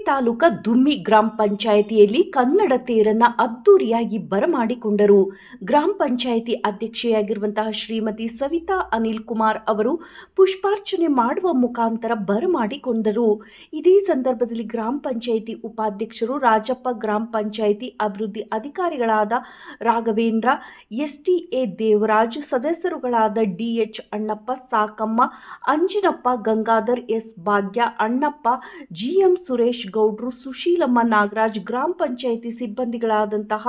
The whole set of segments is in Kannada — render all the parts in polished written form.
ತಾಲೂಕಾ ದುಮ್ಮಿ ಗ್ರಾಮ ಪಂಚಾಯಿತಿಯಲ್ಲಿ ಕನ್ನಡ ತೇರನ್ನ ಅದ್ದೂರಿಯಾಗಿ ಬರಮಾಡಿಕೊಂಡರು. ಗ್ರಾಮ ಪಂಚಾಯಿತಿ ಅಧ್ಯಕ್ಷೆಯಾಗಿರುವಂತಹ ಶ್ರೀಮತಿ ಸವಿತಾ ಅನಿಲ್ ಕುಮಾರ್ ಅವರು ಪುಷ್ಪಾರ್ಚನೆ ಮಾಡುವ ಮುಖಾಂತರ ಬರಮಾಡಿಕೊಂಡರು. ಇದೇ ಸಂದರ್ಭದಲ್ಲಿ ಗ್ರಾಮ ಪಂಚಾಯಿತಿ ಉಪಾಧ್ಯಕ್ಷರು ರಾಜಪ್ಪ, ಗ್ರಾಮ ಪಂಚಾಯಿತಿ ಅಭಿವೃದ್ಧಿ ಅಧಿಕಾರಿಗಳಾದ ರಾಘವೇಂದ್ರ, ಎಸ್ಟಿಎ ದೇವರಾಜ್, ಸದಸ್ಯರುಗಳಾದ ಡಿಎಚ್ ಅಣ್ಣಪ್ಪ, ಸಾಕಮ್ಮ, ಅಂಜಿನಪ್ಪ, ಗಂಗಾಧರ್, ಎಸ್ ಭಾಗ್ಯ, ಅಣ್ಣಪ್ಪ, ಜಿಎಂ ಸುರೇಶ್ ಗೌಡ್ರು, ಸುಶೀಲಮ್ಮ, ನಾಗರಾಜ್, ಗ್ರಾಮ ಪಂಚಾಯಿತಿ ಸಿಬ್ಬಂದಿಗಳಾದಂತಹ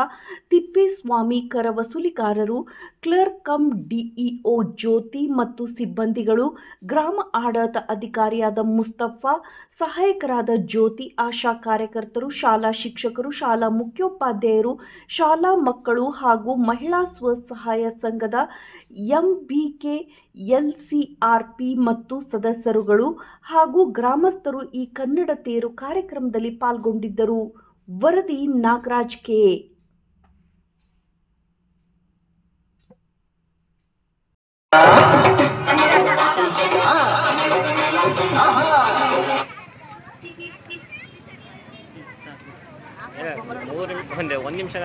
ತಿಪ್ಪೇಸ್ವಾಮಿ, ಕರ ವಸೂಲಿಗಾರರು, ಕ್ಲರ್ಕ್ ಕಮ್ ಡಿಇಒ ಜ್ಯೋತಿ ಮತ್ತು ಸಿಬ್ಬಂದಿಗಳು, ಗ್ರಾಮ ಆಡಳಿತ ಅಧಿಕಾರಿಯಾದ ಮುಸ್ತಫಾ, ಸಹಾಯಕರಾದ ಜ್ಯೋತಿ, ಆಶಾ ಕಾರ್ಯಕರ್ತರು, ಶಾಲಾ ಶಿಕ್ಷಕರು, ಶಾಲಾ ಮುಖ್ಯೋಪಾಧ್ಯಾಯರು, ಶಾಲಾ ಮಕ್ಕಳು ಹಾಗೂ ಮಹಿಳಾ ಸ್ವಸಹಾಯ ಸಂಘದ ಎಂಬಿಕೆ, ಎಲ್ಸಿಆರ್ಪಿ ಮತ್ತು ಸದಸ್ಯರುಗಳು ಹಾಗೂ ಗ್ರಾಮಸ್ಥರು ಈ ಕನ್ನಡ ತೇರು ಕಾರ್ಯಕ್ರಮದಲ್ಲಿ ಪಾಲ್ಗೊಂಡಿದ್ದರು. ವರದಿ ನಾಗರಾಜ್ ಕೆ. ಒಂದು ನಿಮಿಷ